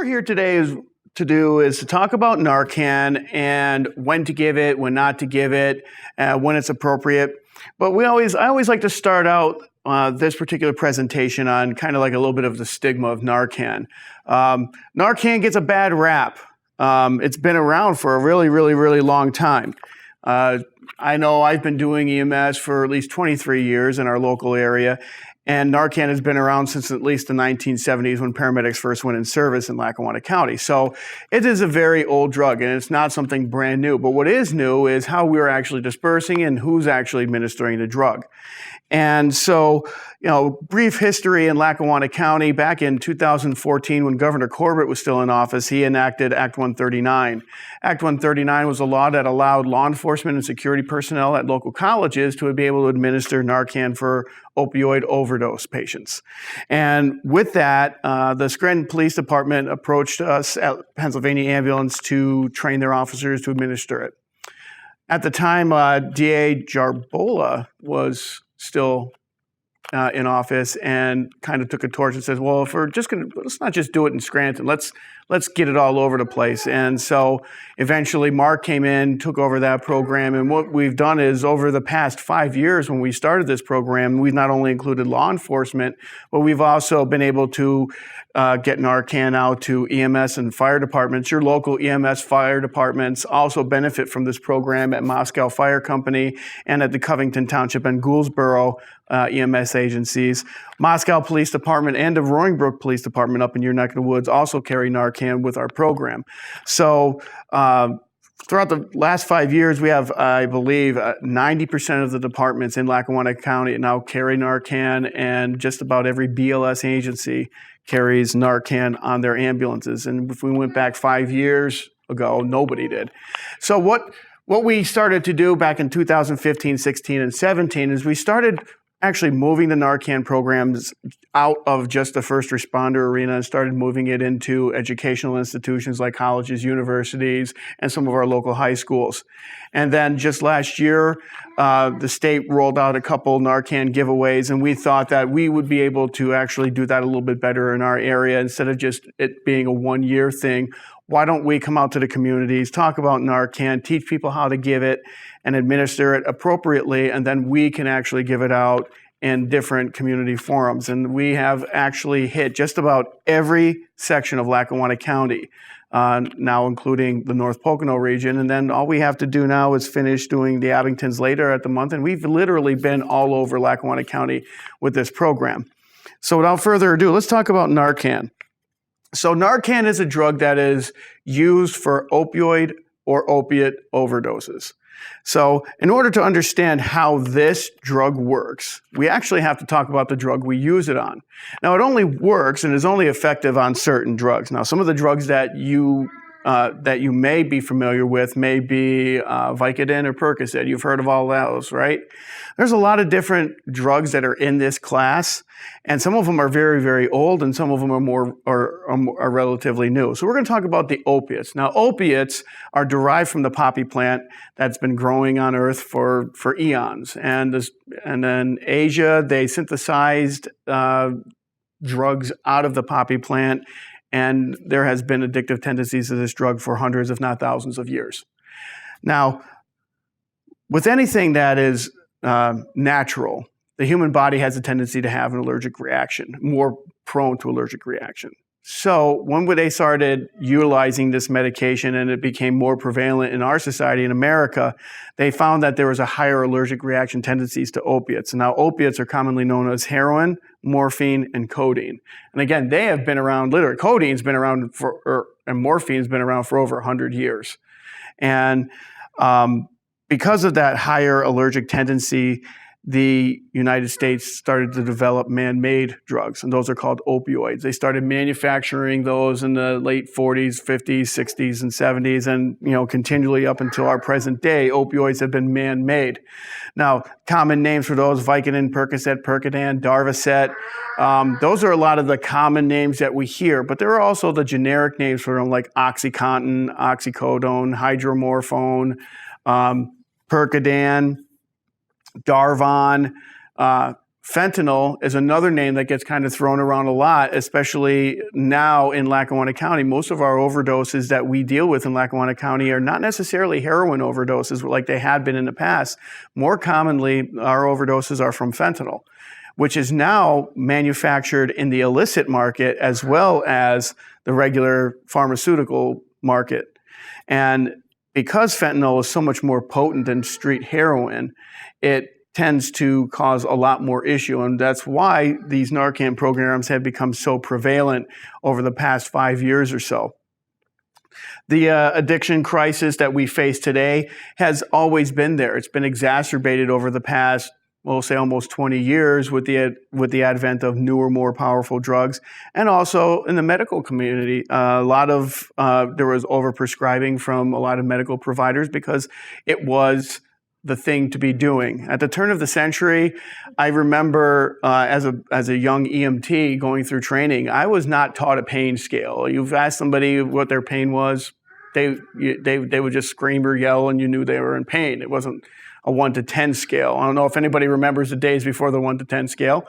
we're here today is to talk about Narcan and when to give it, when not to give it, when it's appropriate. But I always like to start out this particular presentation on kind of like a little bit of the stigma of Narcan. Narcan gets a bad rap. It's been around for a really, really, really long time. I know I've been doing EMS for at least 23 years in our local area, and Narcan has been around since at least the 1970s when paramedics first went in service in Lackawanna County. So it is a very old drug, and it's not something brand new. But what is new is how we're actually dispersing and who's actually administering the drug. And so, brief history in Lackawanna County. Back in 2014, when Governor Corbett was still in office, he enacted Act 139. Act 139 was a law that allowed law enforcement and security personnel at local colleges to be able to administer Narcan for opioid overdose patients. And with that, the Scranton Police Department approached us at Pennsylvania Ambulance to train their officers to administer it. At the time, DA Jarbola was still in office and kind of took a torch and says, well, if we're just going to, let's not just do it in Scranton, let's get it all over the place. And so eventually Mark came in, took over that program. And what we've done is over the past 5 years when we started this program, we've not only included law enforcement, but we've also been able to get Narcan out to EMS and fire departments. Your local EMS fire departments also benefit from this program at Moscow Fire Company and at the Covington Township and Gouldsboro EMS agencies. Moscow Police Department and the Roaring Brook Police Department up in your neck of the woods also carry Narcan with our program. So throughout the last 5 years, we have, I believe, 90% of the departments in Lackawanna County now carry Narcan, and just about every BLS agency carries Narcan on their ambulances. And if we went back 5 years ago, nobody did. So what we started to do back in 2015, 16, and 17 is we started actually moving the Narcan programs out of just the first responder arena and started moving it into educational institutions like colleges, universities, and some of our local high schools. And then just last year, the state rolled out a couple Narcan giveaways, and we thought that we would be able to actually do that a little bit better in our area instead of just it being a one-year thing. Why don't we come out to the communities, talk about Narcan, teach people how to give it and administer it appropriately, and then we can actually give it out in different community forums. And we have actually hit just about every section of Lackawanna County, now including the North Pocono region. And then all we have to do now is finish doing the Abingtons later at the month. And we've literally been all over Lackawanna County with this program. So without further ado, let's talk about Narcan. So Narcan is a drug that is used for opioid or opiate overdoses. So in order to understand how this drug works, we actually have to talk about the drug we use it on. Now, it only works and is only effective on certain drugs. Now, some of the drugs that you may be familiar with may be Vicodin or Percocet. You've heard of all those, right? There's a lot of different drugs that are in this class, and some of them are very, very old, and some of them are relatively new. So we're going to talk about the opiates. Now, opiates are derived from the poppy plant that's been growing on Earth for eons. And then Asia, they synthesized drugs out of the poppy plant, and there has been addictive tendencies to this drug for hundreds, if not thousands of years. Now, with anything that is natural, the human body has a tendency to have an allergic reaction, more prone to allergic reaction. So when they started utilizing this medication and it became more prevalent in our society in America, they found that there was a higher allergic reaction tendencies to opiates. And now opiates are commonly known as heroin, morphine, and codeine. And again, they have been around, literally, codeine's been around and morphine's been around for over 100 years. And because of that higher allergic tendency, the United States started to develop man-made drugs, and those are called opioids. They started manufacturing those in the late 40s, 50s, 60s, and 70s, and continually up until our present day, opioids have been man-made. Now, common names for those: Vicodin, Percocet, Percodan, Darvocet. Those are a lot of the common names that we hear, but there are also the generic names for them, like OxyContin, oxycodone, hydromorphone, Percodan, Darvon, Fentanyl is another name that gets kind of thrown around a lot, especially now in Lackawanna County. Most of our overdoses that we deal with in Lackawanna County are not necessarily heroin overdoses like they had been in the past. More commonly, our overdoses are from fentanyl, which is now manufactured in the illicit market as well as the regular pharmaceutical market. And because fentanyl is so much more potent than street heroin, it tends to cause a lot more issue. And that's why these Narcan programs have become so prevalent over the past 5 years or so. The addiction crisis that we face today has always been there. It's been exacerbated over the past, we'll say almost 20 years with the advent of newer, more powerful drugs, and also in the medical community. There was overprescribing from a lot of medical providers because it was the thing to be doing. At the turn of the century, I remember as a young EMT going through training, I was not taught a pain scale. You've asked somebody what their pain was, they would just scream or yell and you knew they were in pain. It wasn't a 1 to 10 scale. I don't know if anybody remembers the days before the 1 to 10 scale,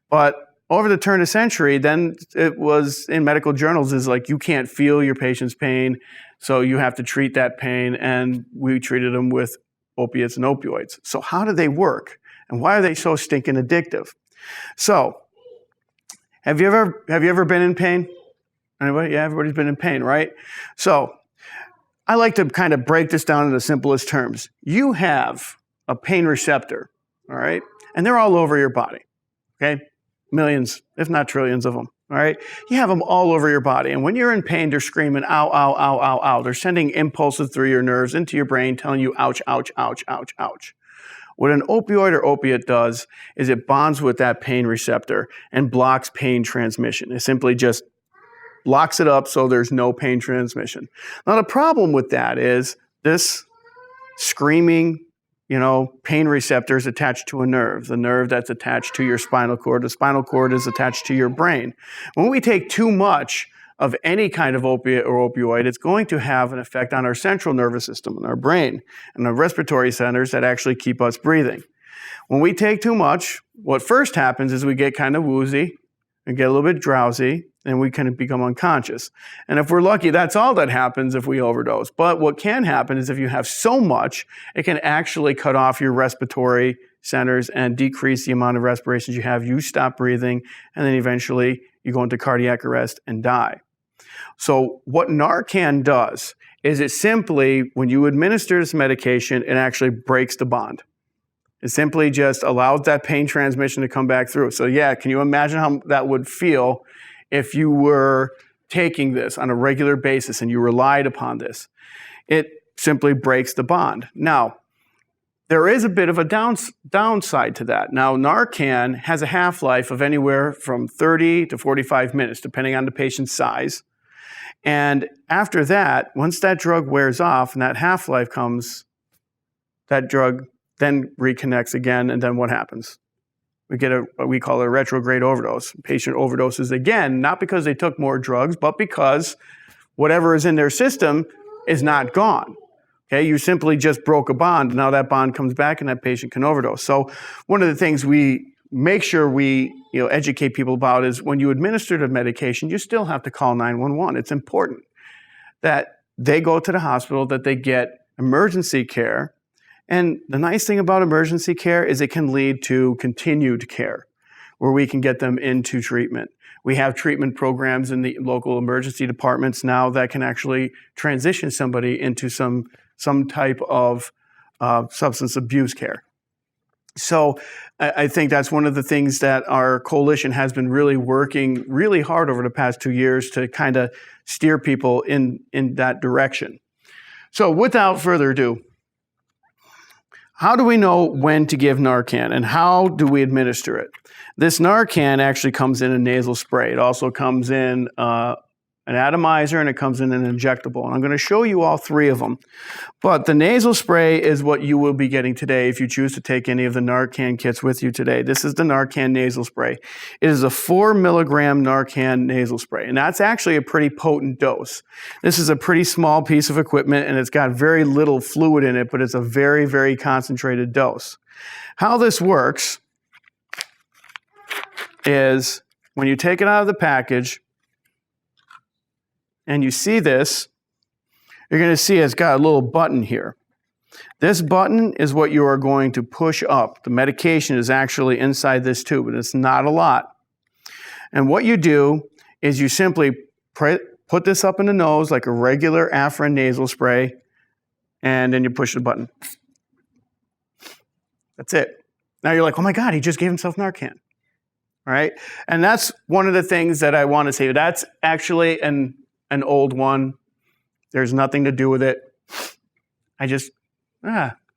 but over the turn of the century, then it was in medical journals is like, you can't feel your patient's pain, so you have to treat that pain, and we treated them with opiates and opioids. So how do they work? And why are they so stinking addictive? So, have you ever been in pain? Anybody? Yeah, everybody's been in pain, right? So, I like to kind of break this down in the simplest terms. You have a pain receptor, all right? And they're all over your body, okay? Millions, if not trillions of them, all right? You have them all over your body. And when you're in pain, they're screaming, ow, ow, ow, ow, ow. They're sending impulses through your nerves into your brain telling you, ouch, ouch, ouch, ouch, ouch. What an opioid or opiate does is it bonds with that pain receptor and blocks pain transmission. It simply just locks it up so there's no pain transmission. Now, the problem with that is this screaming, pain receptor is attached to a nerve, the nerve that's attached to your spinal cord. The spinal cord is attached to your brain. When we take too much of any kind of opiate or opioid, it's going to have an effect on our central nervous system and our brain and our respiratory centers that actually keep us breathing. When we take too much, what first happens is we get kind of woozy and get a little bit drowsy, and we kind of become unconscious. And if we're lucky, that's all that happens if we overdose. But what can happen is if you have so much, it can actually cut off your respiratory centers and decrease the amount of respirations you have. You stop breathing, and then eventually you go into cardiac arrest and die. So what Narcan does is it simply, when you administer this medication, it actually breaks the bond. It simply just allows that pain transmission to come back through. So yeah, can you imagine how that would feel if you were taking this on a regular basis and you relied upon this? It simply breaks the bond. Now, there is a bit of a downside to that. Now, Narcan has a half-life of anywhere from 30 to 45 minutes, depending on the patient's size. And after that, once that drug wears off and that half-life comes, that drug then reconnects again, and then what happens? We get what we call a retrograde overdose. Patient overdoses again, not because they took more drugs, but because whatever is in their system is not gone. Okay, you simply just broke a bond. Now that bond comes back and that patient can overdose. So one of the things we make sure we educate people about is when you administer the medication, you still have to call 911. It's important that they go to the hospital, that they get emergency care. And the nice thing about emergency care is it can lead to continued care, where we can get them into treatment. We have treatment programs in the local emergency departments now that can actually transition somebody into some type of substance abuse care. So I think that's one of the things that our coalition has been really working really hard over the past 2 years to kind of steer people in that direction. So without further ado, how do we know when to give Narcan, and how do we administer it? This Narcan actually comes in a nasal spray. It also comes in an atomizer, and it comes in an injectable. And I'm going to show you all three of them. But the nasal spray is what you will be getting today if you choose to take any of the Narcan kits with you today. This is the Narcan nasal spray. It is a 4 milligram Narcan nasal spray, and that's actually a pretty potent dose. This is a pretty small piece of equipment, and it's got very little fluid in it, but it's a very, very concentrated dose. How this works is when you take it out of the package and you see this, you're going to see it's got a little button here. This button is what you are going to push up. The medication is actually inside this tube, and it's not a lot. And what you do is you simply put this up in the nose like a regular Afrin nasal spray, and then you push the button. That's it. Now you're like, oh my God, he just gave himself Narcan. All right? And that's one of the things that I want to say. That's actually an old one. There's nothing to do with it. I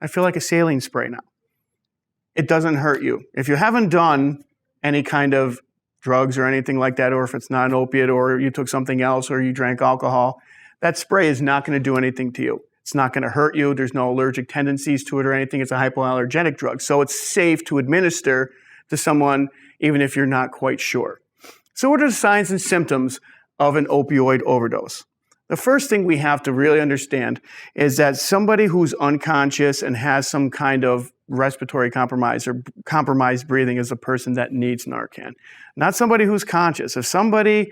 feel like a saline spray now. It doesn't hurt you. If you haven't done any kind of drugs or anything like that, or if it's not an opiate, or you took something else, or you drank alcohol, that spray is not going to do anything to you. It's not going to hurt you. There's no allergic tendencies to it or anything. It's a hypoallergenic drug. So it's safe to administer to someone even if you're not quite sure. So what are the signs and symptoms of an opioid overdose? The first thing we have to really understand is that somebody who's unconscious and has some kind of respiratory compromise or compromised breathing is a person that needs Narcan, not somebody who's conscious. If somebody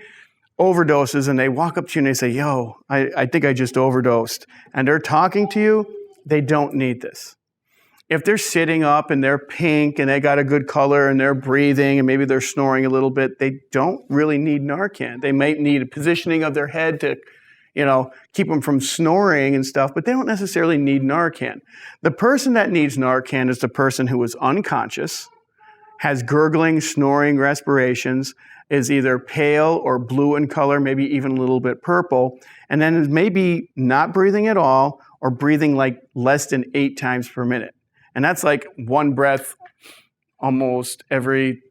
overdoses and they walk up to you and they say, yo, I think I just overdosed, and they're talking to you, they don't need this. If they're sitting up and they're pink and they got a good color and they're breathing and maybe they're snoring a little bit, they don't really need Narcan. They might need a positioning of their head to keep them from snoring and stuff, but they don't necessarily need Narcan. The person that needs Narcan is the person who is unconscious, has gurgling, snoring respirations, is either pale or blue in color, maybe even a little bit purple, and then is maybe not breathing at all or breathing like less than 8 times per minute. And that's like one breath almost every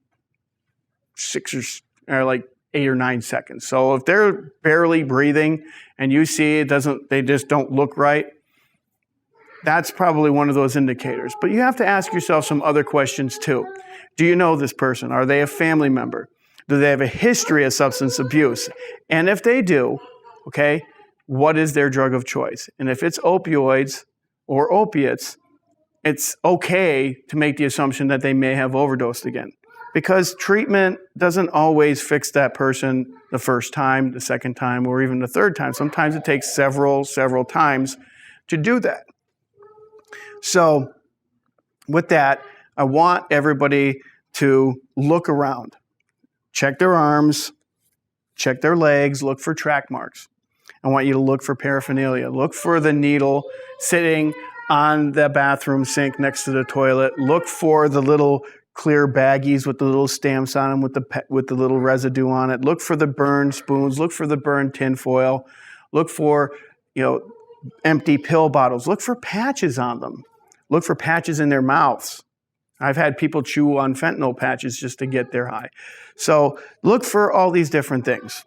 6 or like 8 or 9 seconds. So if they're barely breathing and you see they just don't look right, that's probably one of those indicators. But you have to ask yourself some other questions too. Do you know this person? Are they a family member? Do they have a history of substance abuse? And if they do, okay, what is their drug of choice? And if it's opioids or opiates, it's okay to make the assumption that they may have overdosed again. Because treatment doesn't always fix that person the first time, the second time, or even the third time. Sometimes it takes several times to do that. So with that, I want everybody to look around. Check their arms, check their legs, look for track marks. I want you to look for paraphernalia. Look for the needle sitting on the bathroom sink next to the toilet. Look for the little clear baggies with the little stamps on them with the little residue on it. Look for the burned spoons. Look for the burned tin foil. Look for, empty pill bottles. Look for patches on them. Look for patches in their mouths. I've had people chew on fentanyl patches just to get their high. So look for all these different things.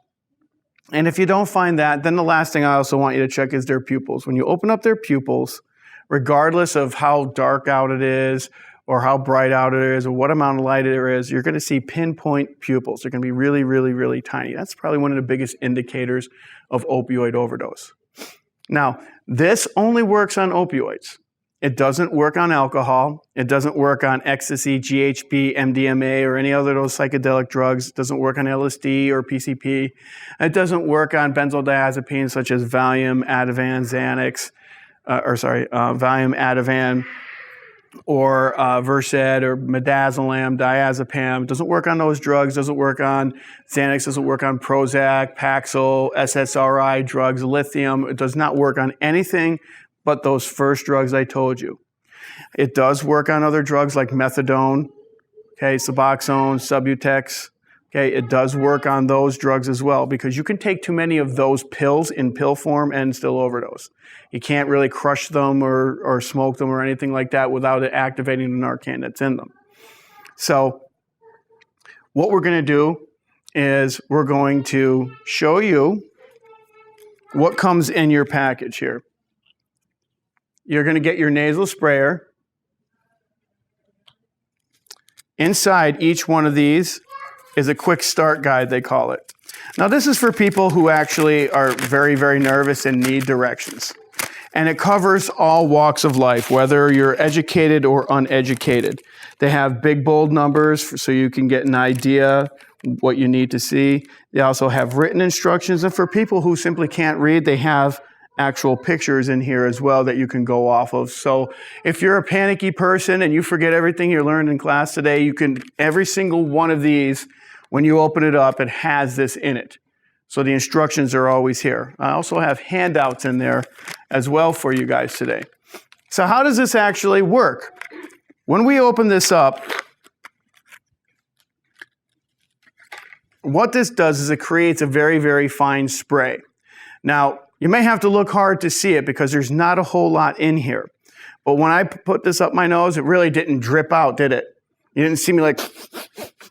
And if you don't find that, then the last thing I also want you to check is their pupils. When you open up their pupils, regardless of how dark out it is or how bright out it is or what amount of light there is, you're going to see pinpoint pupils. They're going to be really, really, really tiny. That's probably one of the biggest indicators of opioid overdose. Now, this only works on opioids. It doesn't work on alcohol. It doesn't work on ecstasy, GHB, MDMA, or any other of those psychedelic drugs. It doesn't work on LSD or PCP. It doesn't work on benzodiazepines such as Valium, Ativan, Xanax, Valium, Ativan, or Versed, or midazolam, diazepam. It doesn't work on those drugs. It doesn't work on Xanax. It doesn't work on Prozac, Paxil, SSRI drugs, lithium. It does not work on anything but those first drugs I told you. It does work on other drugs like methadone, okay, Suboxone, Subutex. Okay, it does work on those drugs as well, because you can take too many of those pills in pill form and still overdose. You can't really crush them or smoke them or anything like that without it activating the Narcan that's in them. So what we're going to do is we're going to show you what comes in your package here. You're going to get your nasal sprayer. Inside each one of these is a quick start guide, they call it. Now, this is for people who actually are very, very nervous and need directions. And it covers all walks of life, whether you're educated or uneducated. They have big, bold numbers so you can get an idea what you need to see. They also have written instructions. And for people who simply can't read, they have actual pictures in here as well that you can go off of. So if you're a panicky person and you forget everything you learned in class today, you can, every single one of these, when you open it up, it has this in it. So the instructions are always here. I also have handouts in there as well for you guys today. So how does this actually work? When we open this up, what this does is it creates a very, very fine spray. Now, you may have to look hard to see it because there's not a whole lot in here. But when I put this up my nose, it really didn't drip out, did it? You didn't see me like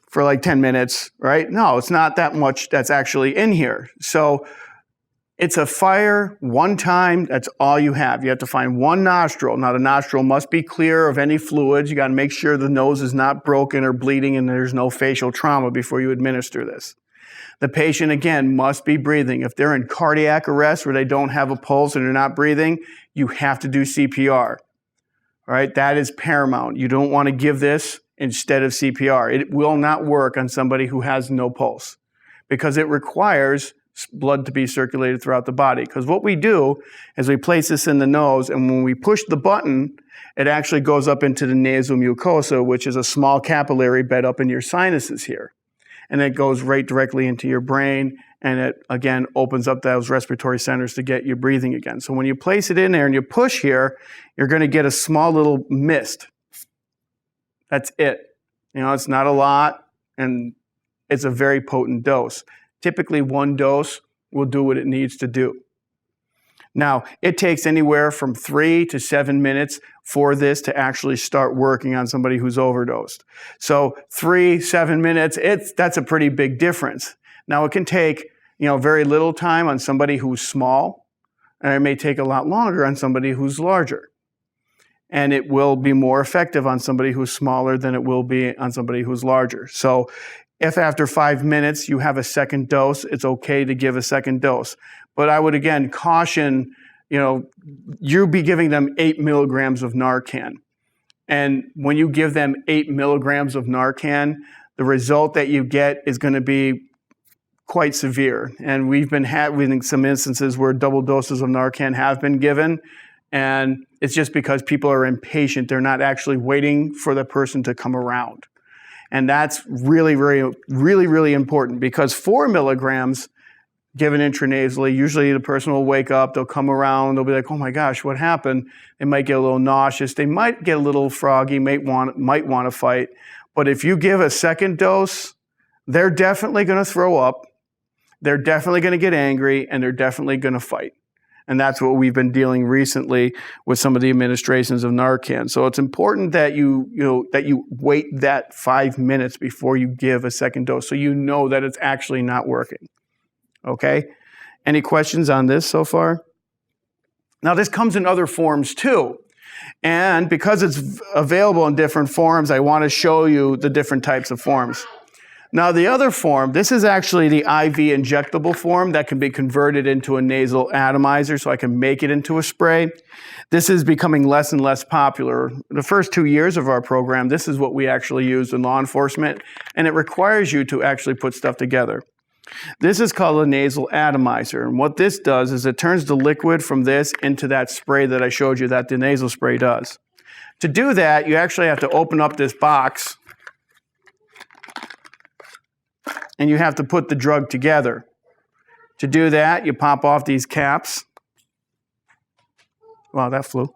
for like 10 minutes, right? No, it's not that much that's actually in here. So it's a fire one time, that's all you have. You have to find one nostril. Now the nostril must be clear of any fluids. You got to make sure the nose is not broken or bleeding and there's no facial trauma before you administer this. The patient, again, must be breathing. If they're in cardiac arrest where they don't have a pulse and they're not breathing, you have to do CPR. All right, that is paramount. You don't want to give this instead of CPR. It will not work on somebody who has no pulse because it requires blood to be circulated throughout the body. Because what we do is we place this in the nose, and when we push the button, it actually goes up into the nasal mucosa, which is a small capillary bed up in your sinuses here. And it goes right directly into your brain, and it, again, opens up those respiratory centers to get you breathing again. So when you place it in there and you push here, you're going to get a small little mist. That's it. You know, it's not a lot, and it's a very potent dose. Typically, one dose will do what it needs to do. Now, it takes anywhere from 3 to 7 minutes for this to actually start working on somebody who's overdosed. So 3-7 minutes, that's a pretty big difference. Now, it can take, very little time on somebody who's small, and it may take a lot longer on somebody who's larger. And it will be more effective on somebody who's smaller than it will be on somebody who's larger. So if after 5 minutes you have a second dose, it's okay to give a second dose. But I would, again, caution, you be giving them 8 milligrams of Narcan. And when you give them 8 milligrams of Narcan, the result that you get is going to be quite severe. And we've been having some instances where double doses of Narcan have been given. And it's just because people are impatient. They're not actually waiting for the person to come around. And that's really, really, really, really important because 4 milligrams given intranasally, usually the person will wake up, they'll come around, they'll be like, oh my gosh, what happened? They might get a little nauseous. They might get a little froggy, might want to fight. But if you give a second dose, they're definitely going to throw up. They're definitely going to get angry, and they're definitely going to fight. And that's what we've been dealing recently with some of the administrations of Narcan. So it's important that you wait that 5 minutes before you give a second dose so you know that it's actually not working. Okay? Any questions on this so far? Now, this comes in other forms too. And because it's available in different forms, I want to show you the different types of forms. Now, the other form, this is actually the IV injectable form that can be converted into a nasal atomizer, so I can make it into a spray. This is becoming less and less popular. The first 2 years of our program, this is what we actually used in law enforcement, and it requires you to actually put stuff together. This is called a nasal atomizer, and what this does is it turns the liquid from this into that spray that I showed you that the nasal spray does. To do that, you actually have to open up this box, and you have to put the drug together. To do that, you pop off these caps. Wow, that flew.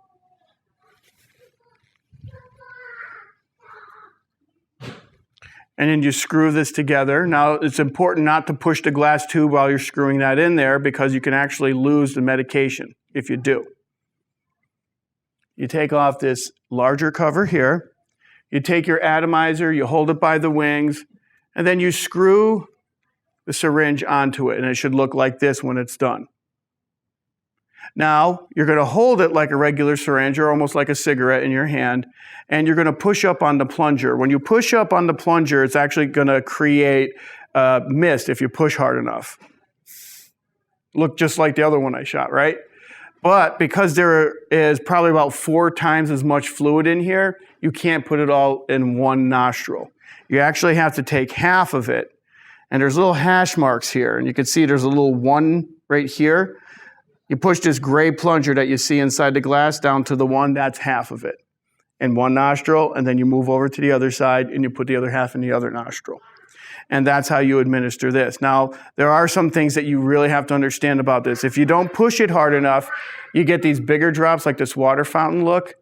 And then you screw this together. Now, it's important not to push the glass tube while you're screwing that in there because you can actually lose the medication if you do. You take off this larger cover here. You take your atomizer, you hold it by the wings, and then you screw the syringe onto it, and it should look like this when it's done. Now, you're going to hold it like a regular syringe or almost like a cigarette in your hand, and you're going to push up on the plunger. When you push up on the plunger, it's actually going to create mist if you push hard enough. Look just like the other one I shot, right? But because there is probably about 4 times as much fluid in here, you can't put it all in one nostril. You actually have to take half of it. And there's little hash marks here. And you can see there's a little 1 right here. You push this gray plunger that you see inside the glass down to the 1, that's half of it in one nostril. And then you move over to the other side and you put the other half in the other nostril. And that's how you administer this. Now, there are some things that you really have to understand about this. If you don't push it hard enough, you get these bigger drops like this water fountain look.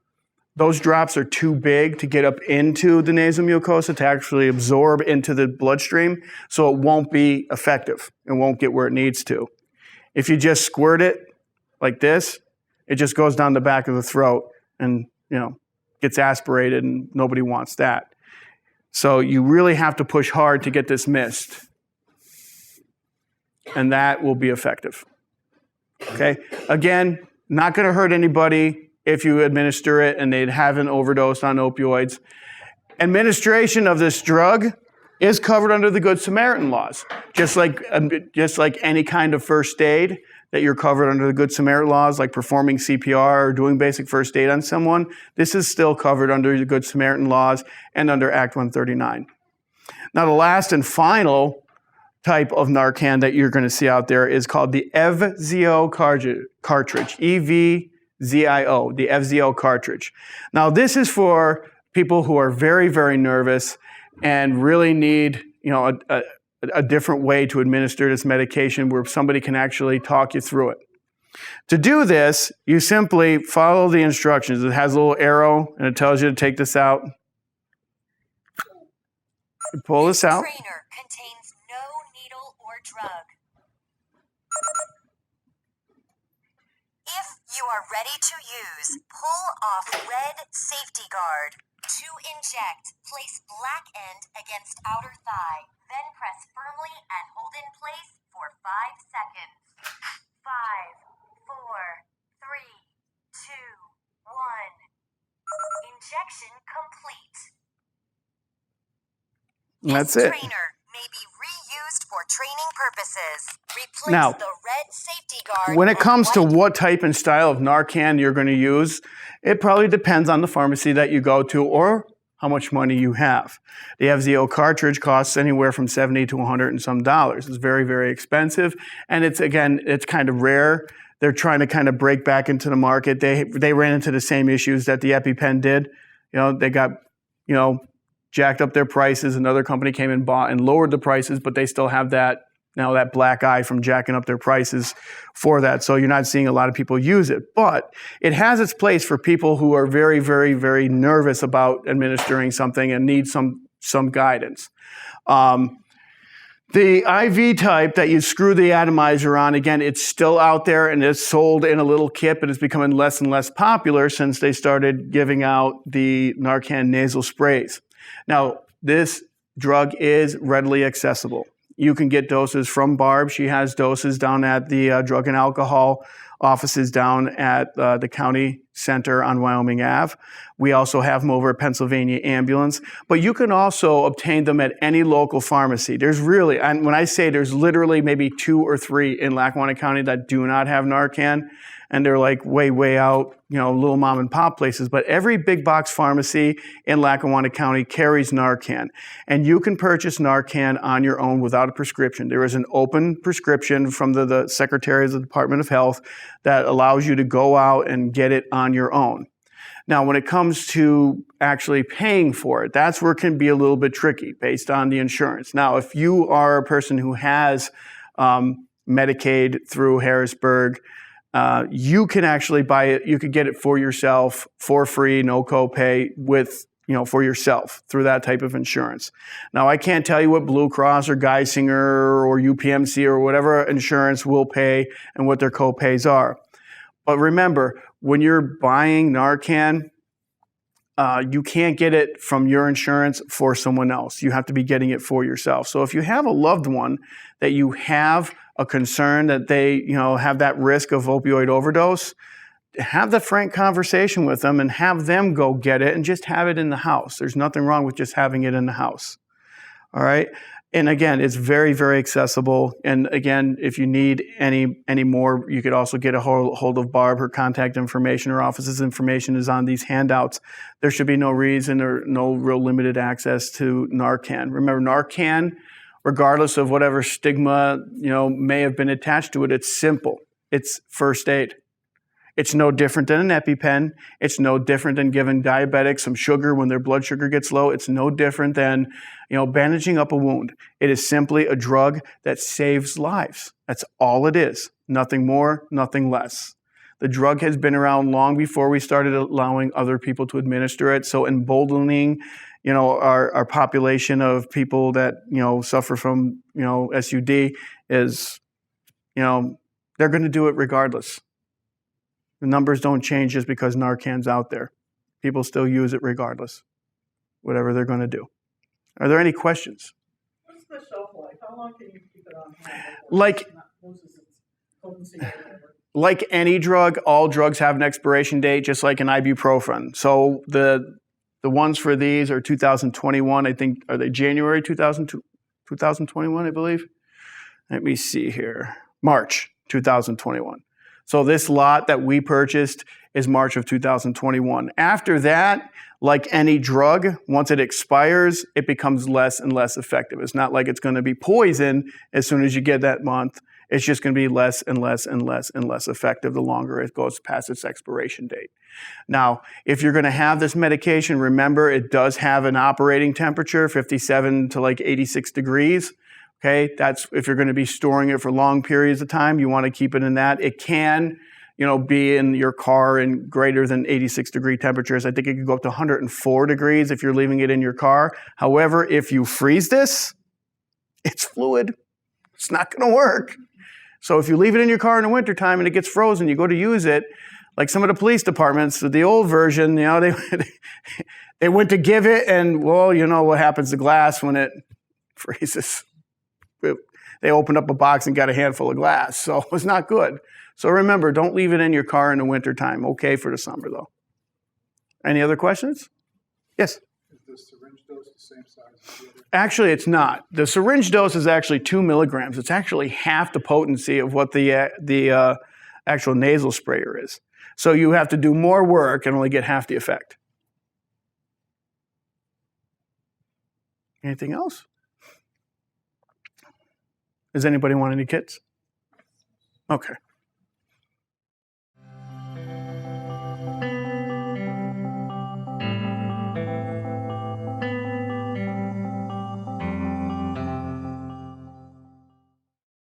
Those drops are too big to get up into the nasal mucosa to actually absorb into the bloodstream, so it won't be effective. It won't get where it needs to. If you just squirt it like this, it just goes down the back of the throat and, gets aspirated, and nobody wants that. So you really have to push hard to get this mist. And that will be effective. Okay? Again, not going to hurt anybody if you administer it and they haven't overdosed on opioids. Administration of this drug is covered under the Good Samaritan laws. Just like any kind of first aid that you're covered under the Good Samaritan laws, like performing CPR or doing basic first aid on someone, this is still covered under the Good Samaritan laws and under Act 139. Now, the last and final type of Narcan that you're going to see out there is called the EVZIO cartridge, E-V-Z-I-O, the EVZIO cartridge. Now, this is for people who are very, very nervous and really need, a different way to administer this medication where somebody can actually talk you through it. To do this, you simply follow the instructions. It has a little arrow, and it tells you to take this out. You pull this out. Trainer contains no needle or drug. If you are ready to use, pull off red safety guard. To inject, place black end against outer thigh. Then press firmly and hold in place for 5 seconds. 5, 4, 3, 2, 1. Injection complete. That's this it. Trainer may be reused for training purposes. Replace Now, the red safety guard. when it comes to what type and style of Narcan you're going to use, it probably depends on the pharmacy that you go to or how much money you have. The EVZIO cartridge costs anywhere from $70 to $100 and some dollars. It's very, very expensive, and it's kind of rare. They're trying to kind of break back into the market. They ran into the same issues that the EpiPen did. They got, jacked up their prices. Another company came and bought and lowered the prices, but they still have that black eye from jacking up their prices for that. So you're not seeing a lot of people use it. But it has its place for people who are very, very, very nervous about administering something and need some guidance. The IV type that you screw the atomizer on, again, it's still out there and it's sold in a little kit, but it's becoming less and less popular since they started giving out the Narcan nasal sprays. Now, this drug is readily accessible. You can get doses from Barb. She has doses down at the drug and alcohol offices down at the county center on Wyoming Ave. We also have them over at Pennsylvania Ambulance. But you can also obtain them at any local pharmacy. There's really, and when I say there's literally maybe 2 or 3 in Lackawanna County that do not have Narcan, and they're like way, way out, little mom and pop places. But every big box pharmacy in Lackawanna County carries Narcan. And you can purchase Narcan on your own without a prescription. There is an open prescription from the Secretary of the Department of Health that allows you to go out and get it on your own. Now, when it comes to actually paying for it, that's where it can be a little bit tricky based on the insurance. Now, if you are a person who has Medicaid through Harrisburg, you can actually buy it. You could get it for yourself for free, no copay, for yourself through that type of insurance. Now, I can't tell you what Blue Cross or Geisinger or UPMC or whatever insurance will pay and what their copays are. But remember, when you're buying Narcan, you can't get it from your insurance for someone else. You have to be getting it for yourself. So if you have a loved one that you have a concern that they, have that risk of opioid overdose, have the frank conversation with them and have them go get it and just have it in the house. There's nothing wrong with just having it in the house. All right. And again, it's very, very accessible. And again, if you need any more, you could also get a hold of Barb. Her contact information, her office's information is on these handouts. There should be no reason or no real limited access to Narcan. Remember, Narcan, regardless of whatever stigma may have been attached to it, it's simple. It's first aid. It's no different than an EpiPen. It's no different than giving diabetics some sugar when their blood sugar gets low. It's no different than, bandaging up a wound. It is simply a drug that saves lives. That's all it is. Nothing more, nothing less. The drug has been around long before we started allowing other people to administer it. So emboldening, our population of people that, suffer from, SUD is, they're going to do it regardless. The numbers don't change just because Narcan's out there. People still use it regardless, whatever they're going to do. Are there any questions? What's the shelf life? How long can you keep it on hand? Like any drug, all drugs have an expiration date, just like an ibuprofen. So the ones for these are 2021. I think, are they January 2021, I believe? Let me see here. March 2021. So this lot that we purchased is March of 2021. After that, like any drug, once it expires, it becomes less and less effective. It's not like it's going to be poison as soon as you get that month. It's just going to be less and less and less and less effective the longer it goes past its expiration date. Now, if you're going to have this medication, remember it does have an operating temperature, 57 to like 86 degrees. Okay, that's if you're going to be storing it for long periods of time, you want to keep it in that. It can, be in your car in greater than 86 degree temperatures. I think it could go up to 104 degrees if you're leaving it in your car. However, if you freeze this, it's fluid. It's not going to work. So if you leave it in your car in the wintertime and it gets frozen, you go to use it, like some of the police departments, the old version, they went to give it and, well, what happens to glass when it freezes. They opened up a box and got a handful of glass, so it was not good. So remember, don't leave it in your car in the wintertime. Okay for the summer, though. Any other questions? Yes? Is the syringe dose the same size as the other? Actually, it's not. The syringe dose is actually 2 milligrams. It's actually half the potency of what the actual nasal sprayer is. So you have to do more work and only get half the effect. Anything else? Does anybody want any kits? Okay.